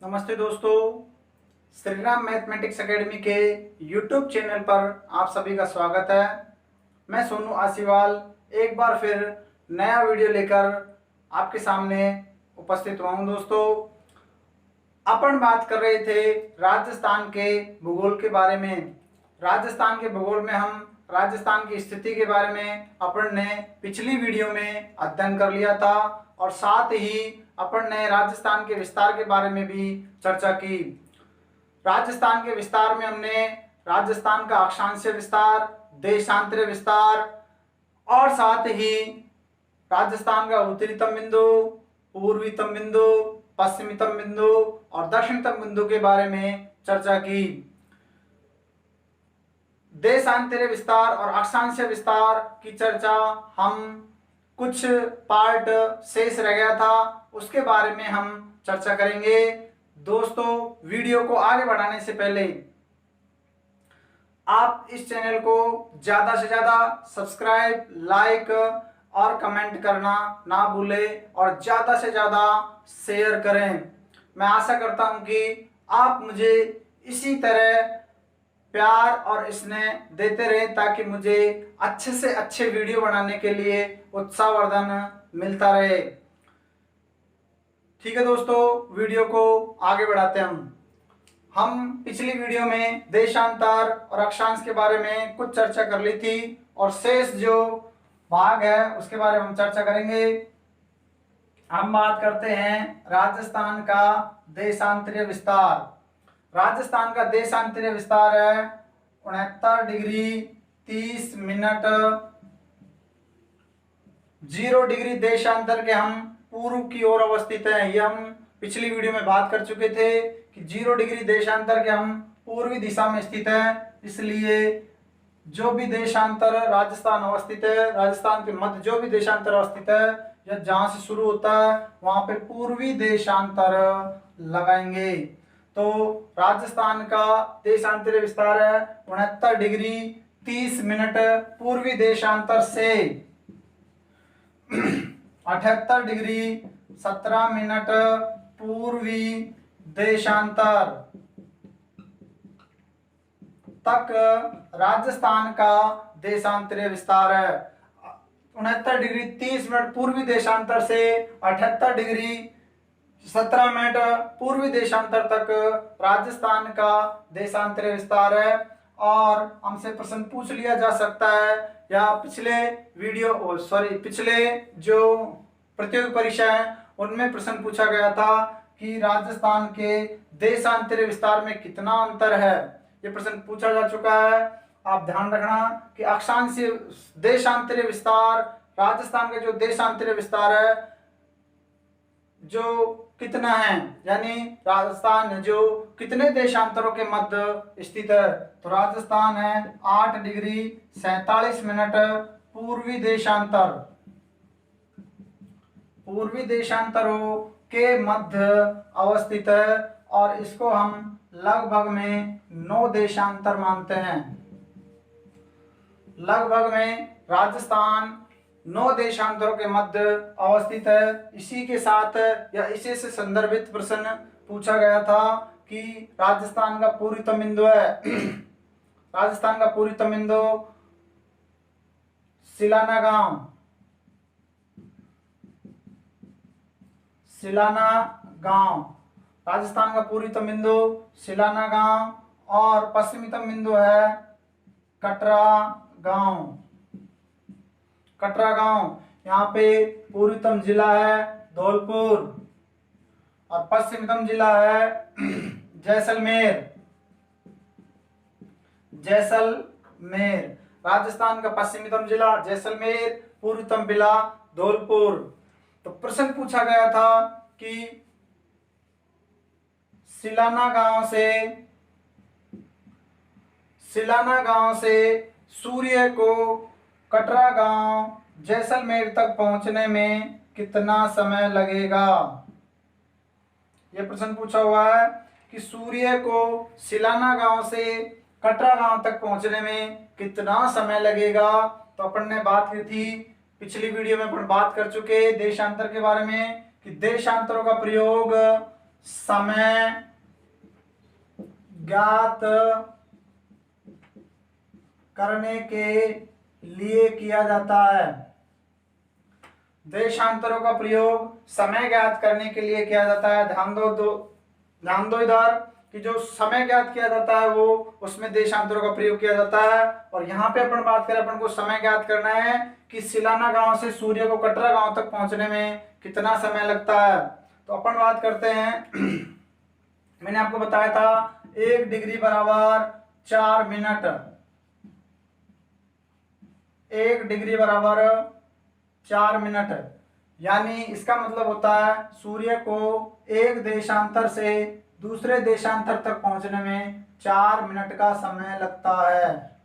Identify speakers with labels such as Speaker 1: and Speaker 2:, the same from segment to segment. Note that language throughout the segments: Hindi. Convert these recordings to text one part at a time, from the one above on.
Speaker 1: नमस्ते दोस्तों, श्री राम मैथमेटिक्स एकेडमी के यूट्यूब चैनल पर आप सभी का स्वागत है। मैं सोनू आसीवाल एक बार फिर नया वीडियो लेकर आपके सामने उपस्थित हुआ हूं। दोस्तों, अपन बात कर रहे थे राजस्थान के भूगोल के बारे में। राजस्थान के भूगोल में हम राजस्थान की स्थिति के बारे में अपन ने पिछली वीडियो में अध्ययन कर लिया था और साथ ही अपन ने राजस्थान के विस्तार के बारे में भी चर्चा की। राजस्थान के विस्तार में हमने राजस्थान का अक्षांशीय विस्तार, देशांतरीय विस्तार और साथ ही राजस्थान का उत्तरीतम बिंदु, पूर्वीतम बिंदु, पश्चिमीतम बिंदु और दक्षिणतम बिंदु के बारे में चर्चा की। देशांतरीय विस्तार और अक्षांशीय विस्तार की चर्चा हम कुछ पार्ट शेष रह गया था, उसके बारे में हम चर्चा करेंगे। दोस्तों, वीडियो को आगे बढ़ाने से पहले आप इस चैनल को ज्यादा से ज्यादा सब्सक्राइब, लाइक और कमेंट करना ना भूलें और ज्यादा से ज्यादा शेयर करें। मैं आशा करता हूं कि आप मुझे इसी तरह प्यार और स्नेह देते रहे ताकि मुझे अच्छे से अच्छे वीडियो बनाने के लिए उत्साहवर्धन मिलता रहे। ठीक है दोस्तों, वीडियो को आगे बढ़ाते हैं। हम पिछली वीडियो में देशांतर और अक्षांश के बारे में कुछ चर्चा कर ली थी और शेष जो भाग है उसके बारे में हम चर्चा करेंगे। हम बात करते हैं राजस्थान का देशांतरीय विस्तार। राजस्थान का देशांतरीय विस्तार है 69 डिग्री 30 मिनट 0 डिग्री देशांतर के हम पूर्व की ओर अवस्थित हैं। ये हम पिछली वीडियो में बात कर चुके थे कि 0 डिग्री देशांतर के हम पूर्वी दिशा में स्थित हैं। इसलिए जो भी देशांतर राजस्थान अवस्थित है, राजस्थान के मध्य जो भी देशांतर अवस्थित है या जहां से शुरू होता है वहां पे पूर्वी देशांतर लगाएंगे। तो राजस्थान का देशांतरीय विस्तार है 69 डिग्री 30 मिनट पूर्वी देशांतर से 78 डिग्री 17 मिनट पूर्वी देशांतर तक राजस्थान का देशांतरीय विस्तार है। 69 डिग्री 30 मिनट पूर्वी देशांतर से 78 डिग्री 17 मिनट पूर्वी देशांतर तक राजस्थान का देशांतरीय विस्तार है। और हमसे प्रश्न पूछ लिया जा सकता है या पिछले जो प्रतियोगी परीक्षा है उनमें प्रश्न पूछा गया था कि राजस्थान के देशांतरीय विस्तार में कितना अंतर है। ये प्रश्न पूछा जा चुका है। आप ध्यान रखना कि अक्षांशीय देशांतरीय विस्तार, राजस्थान का जो देशांतरीय विस्तार है जो कितना है, यानी राजस्थान जो कितने देशांतरों के मध्य स्थित है, तो राजस्थान है 8 डिग्री 47 मिनट पूर्वी देशांतर, पूर्वी देशांतरों के मध्य अवस्थित है और इसको हम लगभग में 9 देशांतर मानते हैं। लगभग में राजस्थान 9 देशांतरों के मध्य अवस्थित है। इसी के साथ या इसी से संदर्भित प्रश्न पूछा गया था कि राजस्थान का पूर्वीतम बिंदु है राजस्थान का पूर्वीतम बिंदु सिलाना गांव, राजस्थान का पूर्वीतम बिंदु सिलाना गांव और पश्चिमीतम बिंदु है कटरा गांव। यहाँ पे पूर्वीतम जिला है धौलपुर और पश्चिमीतम जिला है जैसलमेर। राजस्थान का पश्चिमीतम जिला जैसलमेर, पूर्वीतम जिला धौलपुर। तो प्रश्न पूछा गया था कि सिलाना गांव से सूर्य को कटरा गांव जैसलमेर तक पहुंचने में कितना समय लगेगा। यह प्रश्न पूछा हुआ है कि सूर्य को सिलाना गांव से कटरा गांव तक पहुंचने में कितना समय लगेगा। तो अपन ने बात की थी पिछली वीडियो में, अपन बात कर चुके देशांतर के बारे में कि देशांतरों का प्रयोग समय ज्ञात करने के लिए किया जाता है। देशांतरों का प्रयोग समय ज्ञात करने के लिए किया जाता है। ध्यान दो इधर कि जो समय ज्ञात किया जाता है वो उसमें देशांतरों का प्रयोग किया जाता है। और यहाँ पे अपन बात करें, अपन को समय ज्ञात करना है कि सिलाना गांव से सूर्य को कटरा गांव तक पहुंचने में कितना समय लगता है। तो अपन बात करते हैं मैंने आपको बताया था 1 डिग्री बराबर 4 मिनट। 1 डिग्री बराबर 4 मिनट, यानी इसका मतलब होता है सूर्य को एक देशांतर से दूसरे देशांतर तक पहुंचने में 4 मिनट का समय लगता है।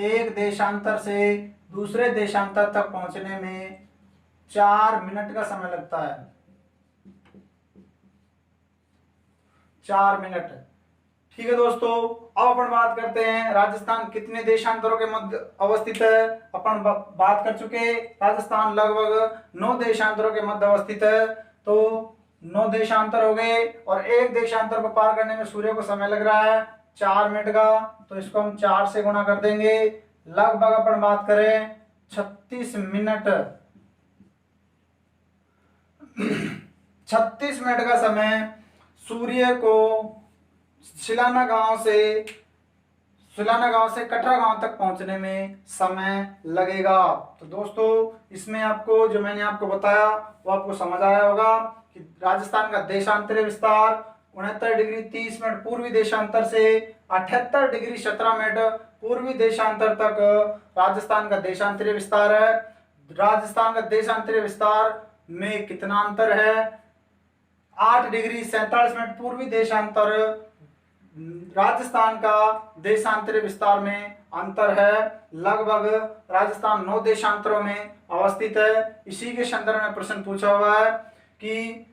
Speaker 1: एक देशांतर से दूसरे देशांतर तक पहुंचने में 4 मिनट का समय लगता है। 4 मिनट। ठीक है दोस्तों, अब अपन बात करते हैं राजस्थान कितने देशांतरों के मध्य अवस्थित है। अपन बात कर चुके, राजस्थान लगभग 9 देशांतरों के मध्य अवस्थित है। तो 9 देशांतर हो गए और एक देशांतर को पार करने में सूर्य को समय लग रहा है 4 मिनट का। तो इसको हम 4 से गुणा कर देंगे। लगभग अपन बात करें 36 मिनट 36 मिनट का समय सूर्य को सिलाना गांव से कटरा गांव तक पहुंचने में समय लगेगा। तो दोस्तों इसमें आपको जो मैंने आपको बताया वो आपको समझ आया होगा कि राजस्थान का देशांतरीय विस्तार 69 डिग्री 30 मिनट पूर्वी देशांतर से 78 डिग्री 17 मिनट पूर्वी देशांतर तक राजस्थान का देशांतरीय विस्तार है। राजस्थान का देशांतरीय विस्तार में कितना अंतर है? 8 डिग्री 47 मिनट पूर्वी देशांतर राजस्थान का देशांतरीय विस्तार में अंतर है। लगभग राजस्थान 9 देशांतरों में अवस्थित है। इसी के संदर्भ में प्रश्न पूछा हुआ है कि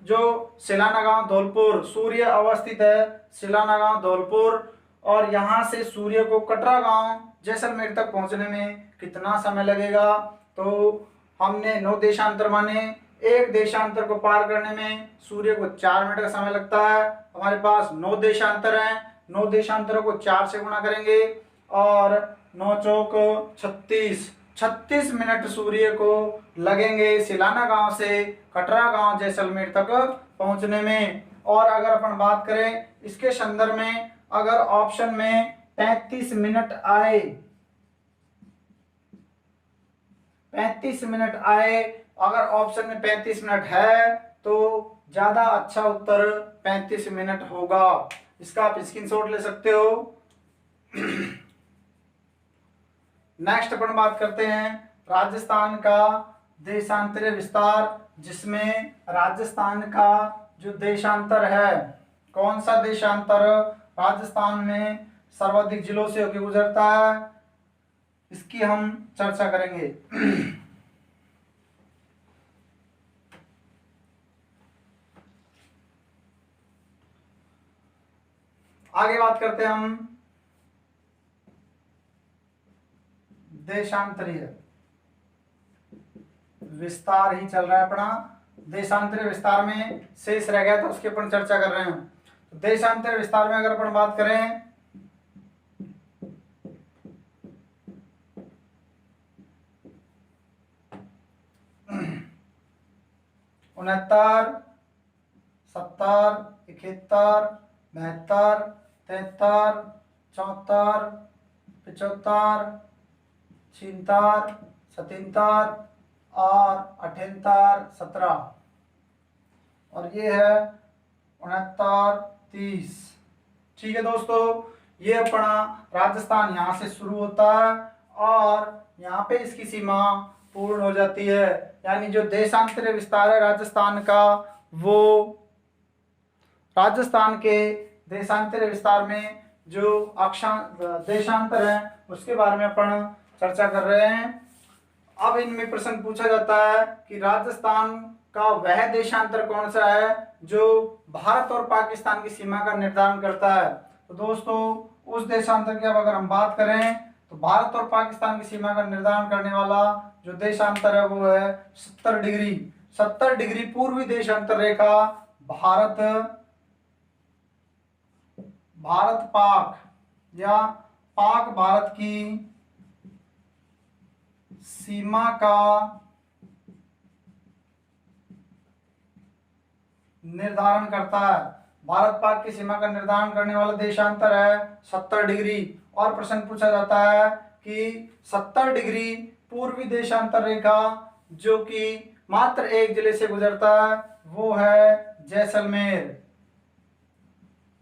Speaker 1: जो सिलाना गांव धौलपुर सूर्य अवस्थित है, सिलाना गांव धौलपुर, और यहाँ से सूर्य को कटरा गांव जैसलमेर तक पहुंचने में कितना समय लगेगा। तो हमने 9 देशांतर माने, एक देशांतर को पार करने में सूर्य को 4 मिनट का समय लगता है। हमारे पास 9 देशांतर हैं, 9 देशांतरों को 4 से गुणा करेंगे और 9 चौक 36 मिनट सूर्य को लगेंगे सिलाना गांव से कटरा गांव जैसलमेर तक पहुंचने में। और अगर अपन बात करें इसके संदर्भ में, अगर ऑप्शन में 35 मिनट आए, 35 मिनट आए, अगर ऑप्शन में 35 मिनट है तो ज्यादा अच्छा उत्तर 35 मिनट होगा। इसका आप स्क्रीनशॉट ले सकते हो। नेक्स्ट अपन बात करते हैं राजस्थान का देशांतरीय विस्तार, जिसमें राजस्थान का जो देशांतर है, कौन सा देशांतर राजस्थान में सर्वाधिक जिलों से होकर गुजरता है, इसकी हम चर्चा करेंगे। आगे बात करते हैं हम देशांतरीय विस्तार ही चल रहा है अपना। देशांतरीय विस्तार में शेष रह गया तो उसके ऊपर चर्चा कर रहे हैं। तो देशांतरीय विस्तार में अगर अपन बात करें 69, 70, 71, 72, 73, 74, 75, 76, 77 और 78, 17, और ये है 69, 30। ठीक है दोस्तों, ये अपना राजस्थान यहाँ से शुरू होता है और यहाँ पे इसकी सीमा पूर्ण हो जाती है। यानी जो देशांतरीय विस्तार है राजस्थान का, वो राजस्थान के देशांतरीय विस्तार में जो देशांतर है उसके बारे में अपन चर्चा कर रहे हैं। अब इनमें प्रश्न पूछा जाता है कि राजस्थान का वह देशांतर कौन सा है जो भारत और पाकिस्तान की सीमा का निर्धारण करता है। तो दोस्तों उस देशांतर की अब अगर हम बात करें तो भारत और पाकिस्तान की सीमा का निर्धारण करने वाला जो देशांतर है वो है 70 डिग्री। 70 डिग्री पूर्वी देशांतर रेखा भारत पाक या पाक भारत की सीमा का निर्धारण करता है। भारत पाक की सीमा का निर्धारण करने वाला देशांतर है 70 डिग्री। और प्रश्न पूछा जाता है कि 70 डिग्री पूर्वी देशांतर रेखा जो कि मात्र एक जिले से गुजरता है वो है जैसलमेर।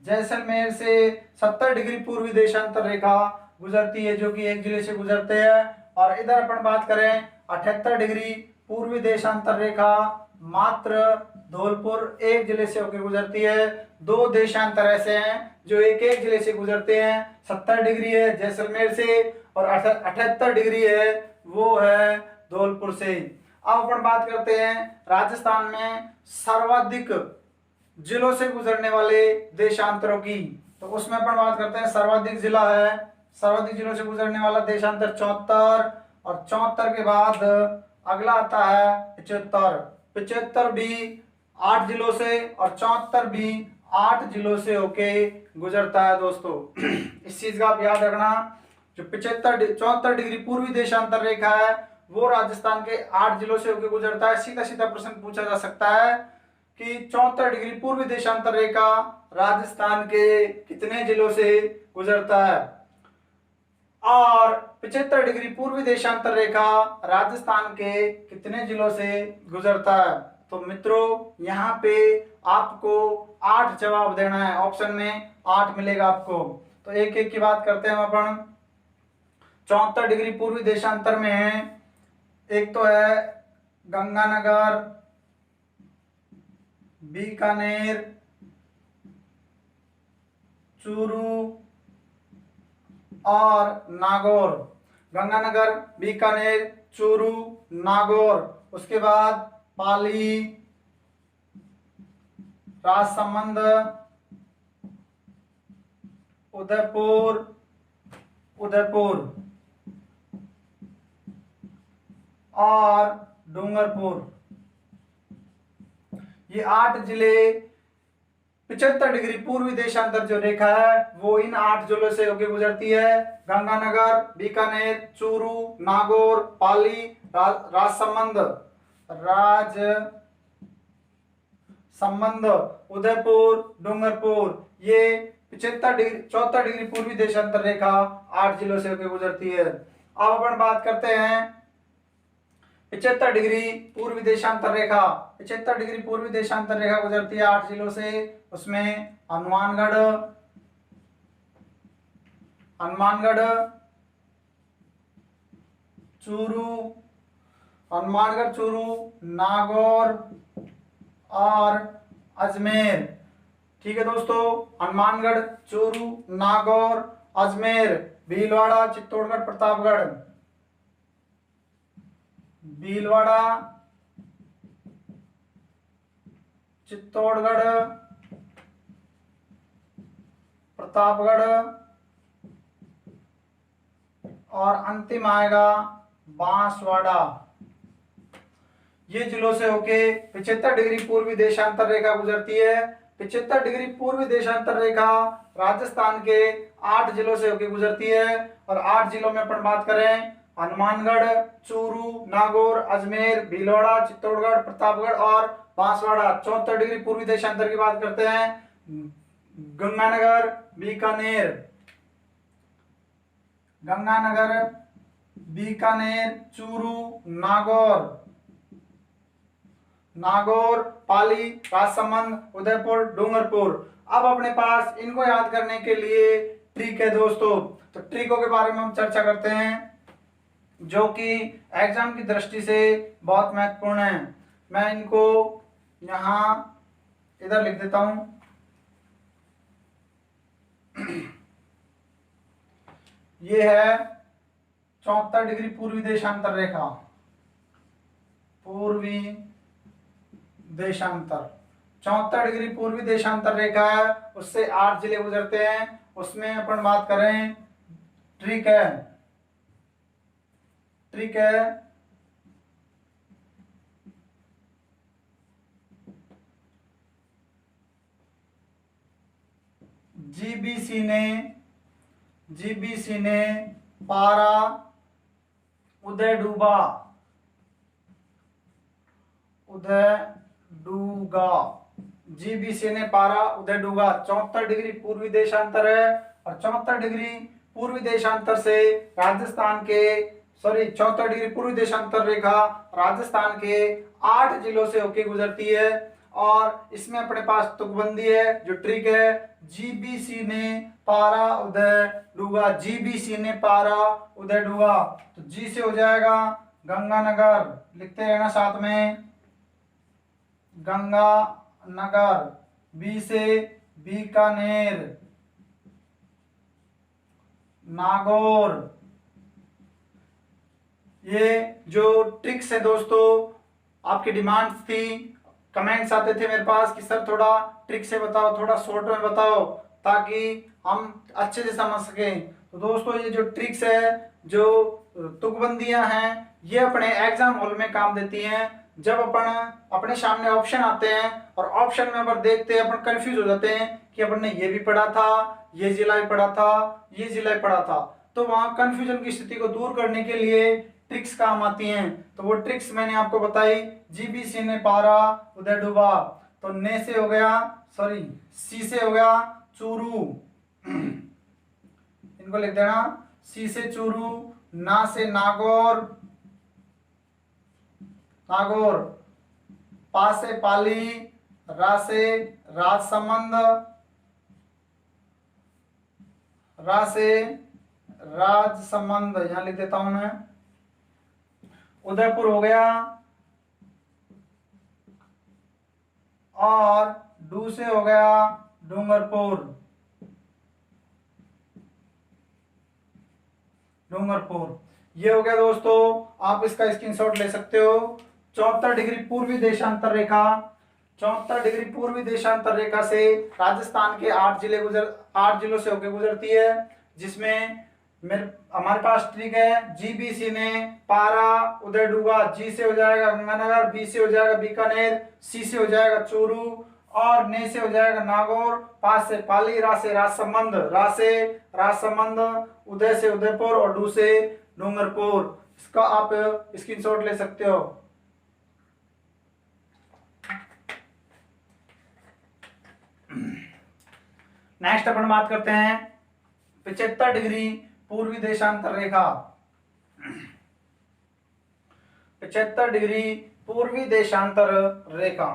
Speaker 1: जैसलमेर से 70 डिग्री पूर्वी देशांतर रेखा गुजरती है जो कि एक जिले से गुजरते हैं। और इधर अपन बात करें 78 डिग्री पूर्वी देशांतर रेखा मात्र धौलपुर एक जिले से होकर गुजरती है। दो देशांतर ऐसे हैं जो एक एक जिले से गुजरते हैं। 70 डिग्री है जैसलमेर से और 78 डिग्री है वो है धौलपुर से। अब अपन बात करते हैं राजस्थान में सर्वाधिक जिलों से गुजरने वाले देशांतरों की। तो उसमें अपन बात करते हैं सर्वाधिक जिला है, सर्वाधिक जिलों से गुजरने वाला देशांतर 74 और 74 के बाद अगला आता है 75। 75 भी 8 जिलों से और 74 भी 8 जिलों से होके गुजरता है दोस्तों। इस चीज का आप याद रखना, जो 74 डिग्री पूर्वी देशांतर रेखा है वो राजस्थान के 8 जिलों से होकर गुजरता है। सीधा सीधा प्रश्न पूछा जा सकता है कि 74 डिग्री पूर्वी देशांतर रेखा राजस्थान के कितने जिलों से गुजरता है। और 75 डिग्री पूर्वी देशांतर रेखा राजस्थान के कितने जिलों से गुजरता है। तो मित्रों यहाँ पे आपको 8 जवाब देना है, ऑप्शन में 8 मिलेगा आपको। तो एक एक की बात करते हैं अपन। 74 डिग्री पूर्वी देशांतर में है, एक तो है गंगानगर, बीकानेर, चूरू और नागौर। गंगानगर, बीकानेर, चूरू, नागौर। उसके बाद पाली, राजसमंद, उदयपुर और डूंगरपुर। ये 8 जिले 75 डिग्री पूर्वी देशांतर जो रेखा है वो इन 8 जिलों से होकर गुजरती है। गंगानगर, बीकानेर, चूरू, नागौर, पाली, राजसमंद, उदयपुर, डूंगरपुर। ये 74 डिग्री पूर्वी देशांतर रेखा 8 जिलों से होकर गुजरती है। अब अपन बात करते हैं 75 डिग्री पूर्वी देशांतर रेखा। 75 डिग्री पूर्वी देशांतर रेखा गुजरती है 8 जिलों से। उसमें हनुमानगढ़, चूरू, नागौर और अजमेर। ठीक है दोस्तों, हनुमानगढ़, चूरू, नागौर, अजमेर, भीलवाड़ा, चित्तौड़गढ़, प्रतापगढ़। भीलवाड़ा, चित्तौड़गढ़, प्रतापगढ़ और अंतिम आएगा बांसवाड़ा। ये जिलों से होके 75 डिग्री पूर्वी देशांतर रेखा गुजरती है। 75 डिग्री पूर्वी देशांतर रेखा राजस्थान के 8 जिलों से होके गुजरती है। और 8 जिलों में अपन बात करें हनुमानगढ़, चूरू, नागौर, अजमेर, भीलवाड़ा, चित्तौड़गढ़, प्रतापगढ़ और बांसवाड़ा। 74 डिग्री पूर्वी देशांतर की बात करते हैं गंगानगर, बीकानेर, चूरू, नागौर, पाली, राजसमंद, उदयपुर, डूंगरपुर। अब अपने पास इनको याद करने के लिए ट्रिक है दोस्तों। तो ट्रिकों के बारे में हम चर्चा करते हैं जो कि एग्जाम की दृष्टि से बहुत महत्वपूर्ण है। मैं इनको यहां इधर लिख देता हूं। ये है 74 डिग्री पूर्वी देशांतर रेखा, पूर्वी देशांतर 74 डिग्री पूर्वी देशांतर रेखा है, उससे 8 जिले गुजरते हैं। उसमें अपन बात करें ट्रिक है जीबीसी ने पारा उदय डूबा 74 डिग्री पूर्वी देशांतर है और 74 डिग्री पूर्वी देशांतर से राजस्थान के 74 डिग्री पूर्वी देशांतर रेखा राजस्थान के 8 जिलों से होके गुजरती है। और इसमें अपने पास तुकबंदी है, जो ट्रिक है, जीबीसी ने पारा उदय डूबा, जीबीसी ने पारा उदय डूबा। तो जी से हो जाएगा गंगानगर, लिखते रहना साथ में, गंगानगर। बी से बीकानेर, नागौर। ये जो ट्रिक्स है दोस्तों, आपकी डिमांड थी, कमेंट्स आते थे मेरे पास कि सर थोड़ा ट्रिक से बताओ, थोड़ा शॉर्ट में बताओ, ताकि हम अच्छे से समझ सकें। तो दोस्तों ये जो ट्रिक्स है, जो तुकबंदियां हैं, ये अपने एग्जाम हॉल में काम देती हैं। जब अपन अपने सामने ऑप्शन आते हैं और ऑप्शन में अपन देखते हैं, अपन कंफ्यूज हो जाते हैं कि अपन ने ये भी पढ़ा था, ये जिला भी पढ़ा था, ये जिला भी पढ़ा था। तो वहां कंफ्यूजन की स्थिति को दूर करने के लिए ट्रिक्स काम आती हैं। तो वो ट्रिक्स मैंने आपको बताई। जीबीसी ने पारा उदय डूबा। तो ने से हो गया, सॉरी सी से हो गया चूरू, इनको लिख देना, सी से चूरू, ना से नागौर, नागौर, पा से पाली, रा से राजसमंद, रा से राजसमंद, यहां लिख देता हूं मैं। उदयपुर हो गया, और डू से हो गया डूंगरपुर, डूंगरपुर। ये हो गया दोस्तों, आप इसका स्क्रीनशॉट ले सकते हो। 74 डिग्री पूर्वी देशांतर रेखा, 74 डिग्री पूर्वी देशांतर रेखा से राजस्थान के 8 जिलों से होकर गुजरती है, जिसमें हमारे पास ट्रिक है, जीबीसी ने पारा उदय डूबा। जी से हो जाएगा गंगानगर, बी से हो जाएगा बीकानेर, सी से हो जाएगा चूरू, और ने से हो जाएगा नागौर, पा से पाली, रा से राजसमंद, रा से राजसमंद, उदय से उदयपुर और डू से डूंगरपुर। इसका आप स्क्रीनशॉट ले सकते हो। नेक्स्ट अपन बात करते हैं 75 डिग्री पूर्वी देशांतर रेखा। 75 डिग्री पूर्वी देशांतर रेखा